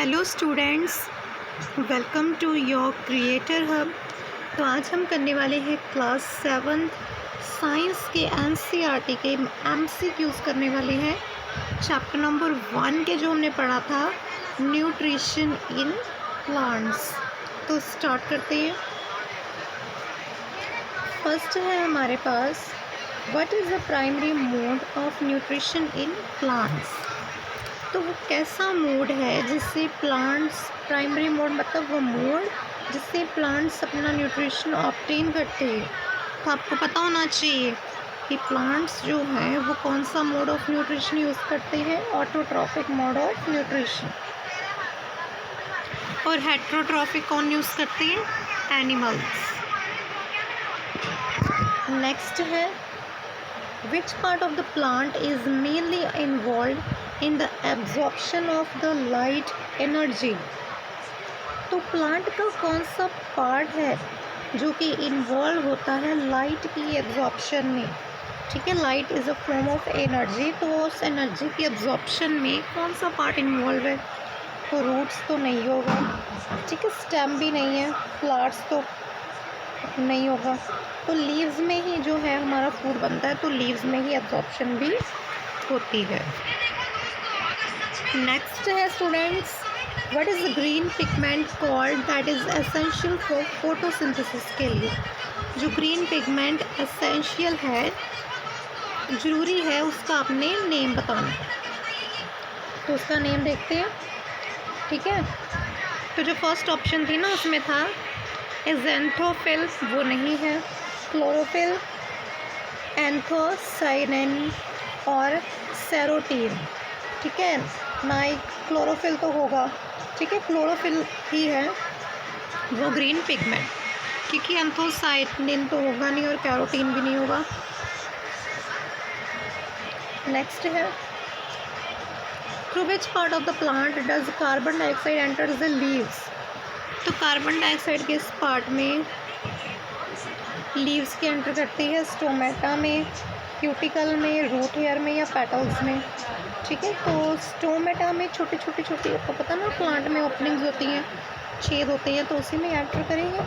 Hello students, welcome to your creator hub. तो आज हम करने वाले हैं क्लास 7 साइंस के एनसीईआरटी के एमसीक्यूज़ करने वाले हैं। चैप्टर नंबर 1 के जो हमने पढ़ा था न्यूट्रिशन इन प्लांट्स। तो स्टार्ट करते हैं। फर्स्ट है हमारे पास what is the primary mode of nutrition in plants. तो वो कैसा मोड है जिससे प्लांट्स, प्राइमरी मोड मतलब वो मोड जिससे प्लांट्स अपना न्यूट्रिशन ऑब्टेन करते हैं। तो आपको पता होना चाहिए कि प्लांट्स जो हैं वो कौन सा मोड ऑफ न्यूट्रिशन यूज़ करते हैं, ऑटोट्रॉफिक मोड ऑफ न्यूट्रिशन। और हेट्रोट्रॉफिक कौन यूज़ करते हैं, एनिमल्स। नेक्स्ट है which part of the plant is mainly involved in the absorption of the light energy। तो प्लांट का कौन सा पार्ट है जो कि इन्वॉल्व होता है लाइट की एब्जॉर्प्शन में। ठीक है, light is a form of energy, तो उस एनर्जी की एब्जॉर्प्शन में कौन सा पार्ट इन्वॉल्व है। तो रूट्स तो नहीं होगा, ठीक है, स्टेम भी नहीं है, फ्लावर्स तो नहीं होगा। तो लीव्स में ही जो है हमारा फूड बनता है, तो लीव्स में ही एब्जॉर्प्शन भी होती है। नेक्स्ट है students, what is the green pigment called that is essential for photosynthesis के लिए। जो ग्रीन पिगमेंट एसेंशियल है, ज़रूरी है, उसका आपने नेम बताना। तो उसका नेम देखते हैं। ठीक है, तो जो फर्स्ट ऑप्शन थी ना उसमें था एजेंथोफिल, वो नहीं है। क्लोरोफिल, एंथोसाइनिन और सेरोटीन। ठीक है, ना ही क्लोरोफिल तो होगा, ठीक है, क्लोरोफिल ही है वो ग्रीन पिगमेंट, क्योंकि एंथोसाइनिन तो होगा नहीं और कैरोटीन भी नहीं होगा। नेक्स्ट है through which part of the plant does carbon dioxide enter the leaves. तो कार्बन डाइऑक्साइड किस पार्ट में लीव्स की एंटर करती है, स्टोमेटा में, क्यूटिकल में, रूट हेयर में या पेटल्स में। ठीक है, तो स्टोमेटा में छोटी आपको पता ना प्लांट में ओपनिंग्स होती हैं, छेद होते हैं, तो उसी में एंटर करेंगे।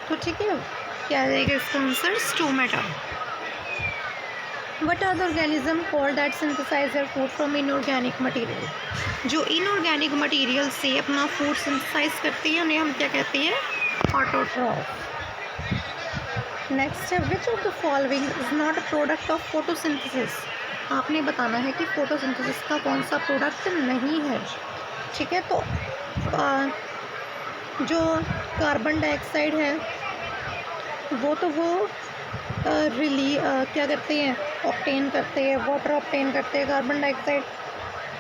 तो ठीक है, क्या आ जाएगा इसका answer, stomata. What are the organism called that synthesise their food from inorganic material. जो इनऑर्गेनिक मटेरियल से अपना फूड सिंथेसाइज करती है उन्हें हम क्या कहते हैं, ऑटोट्रॉफ। नेक्स्ट है which of the following is not a product of photosynthesis. आपने बताना है कि फोटोसिंथेसिस का कौन सा प्रोडक्ट नहीं है। ठीक है, तो जो कार्बन डाइऑक्साइड है वो तो क्या करते हैं, ऑब्टेन करते हैं, वाटर ऑब्टेन करते हैं। कार्बन डाइऑक्साइड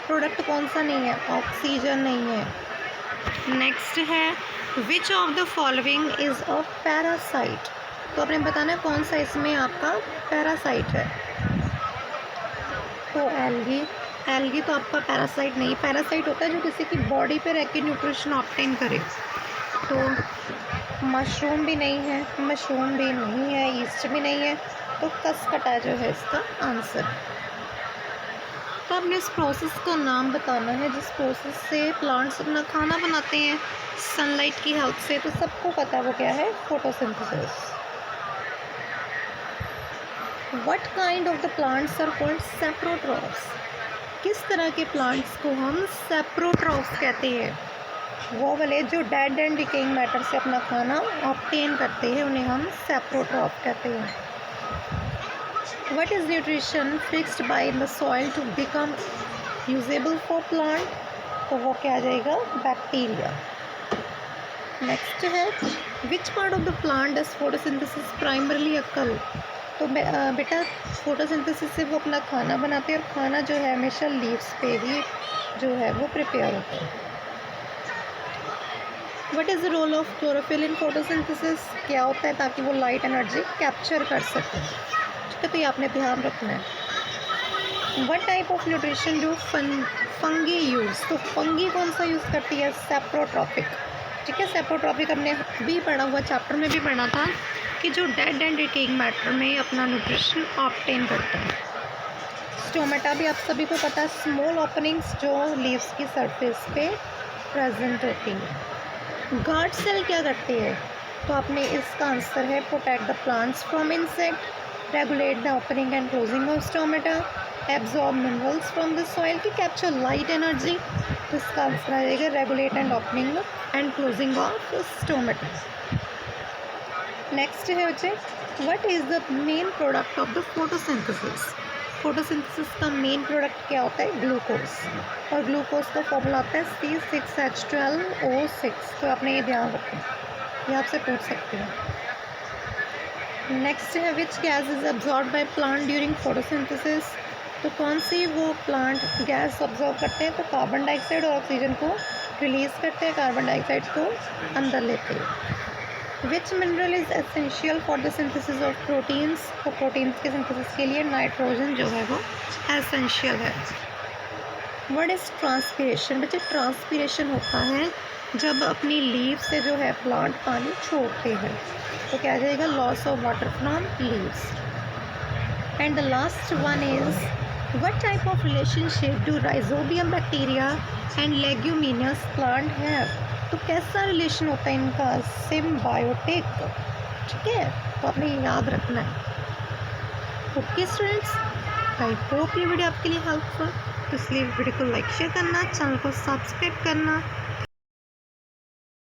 प्रोडक्ट कौन सा नहीं है, ऑक्सीजन नहीं है। नेक्स्ट है which of the following is a parasite. तो आपने बताना है कौन सा इसमें आपका पैरासाइट है। तो एल्गी तो आपका पैरासाइट नहीं। पैरासाइट होता है जो किसी की बॉडी पे रह के न्यूट्रिशन ऑब्टेन करे। तो मशरूम भी नहीं है, ईस्ट भी नहीं है, तो कसकटा जो है इसका आंसर। तो आपने इस प्रोसेस का नाम बताना है जिस प्रोसेस से प्लांट्स अपना खाना बनाते हैं सनलाइट की हेल्प से। तो सबको पता वो क्या है, photosynthesis. What kind of the plants are called saprotrophs। किस तरह के प्लांट्स को हम saprotrophs कहते हैं। वो वाले जो डेड एंड डिकेइंग मैटर से अपना खाना ऑब्टेन करते हैं उन्हें हम saprotrophs कहते हैं। What is nutrition fixed by the soil to become usable for plant। तो वो क्या आ जाएगा, बैक्टीरिया। नेक्स्ट है which part of the plant does photosynthesis primarily occur। तो बेटा फोटोसिंथेसिस से वो अपना खाना बनाते हैं और खाना जो है हमेशा लीव्स पे ही जो है वो प्रिपेयर होता है। What is the role of chlorophyll in photosynthesis. क्या होता है ताकि वो लाइट एनर्जी कैप्चर कर सके। ठीक है, तो ये आपने ध्यान रखना है। What type of nutrition do fungi use. तो फंगी कौन सा यूज़ करती है, सेप्रोट्रॉपिक। ठीक है, सेप्रोट्रॉपिक हमने भी पढ़ा हुआ, चैप्टर में भी पढ़ा था कि जो डेड एंड डिकेइंग मैटर में अपना न्यूट्रिशन ऑब्टेन करते हैं। स्टोमेटा भी आप सभी को पता है, स्मॉल ओपनिंग्स जो लीव्स की सरफेस पे प्रेजेंट होती है। गार्ड सेल क्या करती है? तो आपने इसका आंसर है protect the plants from insect, regulate the opening and closing of stomata, absorb minerals from the soil की कैप्चर लाइट एनर्जी। तो इसका आंसर आ जाएगा regulate and opening and closing of stomata. Next है बच्चे, what is the main product of the photosynthesis? Photosynthesis का main product क्या होता है? ग्लूकोज। और ग्लूकोज का फॉर्मूला आता है C6H12O6। तो आपने ये ध्यान रखें, ये आपसे पूछ सकते हैं। नेक्स्ट है which gas is absorb by plant during photosynthesis? तो कौन सी वो प्लांट गैस ऑब्जॉर्व करते हैं? तो कार्बन डाइऑक्साइड और ऑक्सीजन को रिलीज करते हैं, कार्बन डाइऑक्साइड को अंदर लेते हैं। विच mineral is essential for the synthesis of proteins? तो प्रोटीन्स के सिंथेसिस के लिए नाइट्रोजन जो है वो एसेंशियल है। What is transpiration? बच्चे ट्रांसपीरेशन होता है जब अपनी लीव से जो है प्लांट पानी छोड़ते हैं। तो क्या आ जाएगा? Loss of water from leaves. And the last one is what type of relationship do rhizobium bacteria and leguminous plant have? तो कैसा रिलेशन होता है इनका? सिम्बायोटिक। ठीक है, तो आपने याद रखना है। ओके स्टूडेंट्स, आई होप ये वीडियो आपके लिए हेल्पफुल, तो इसलिए वीडियो को लाइक शेयर करना, चैनल को सब्सक्राइब करना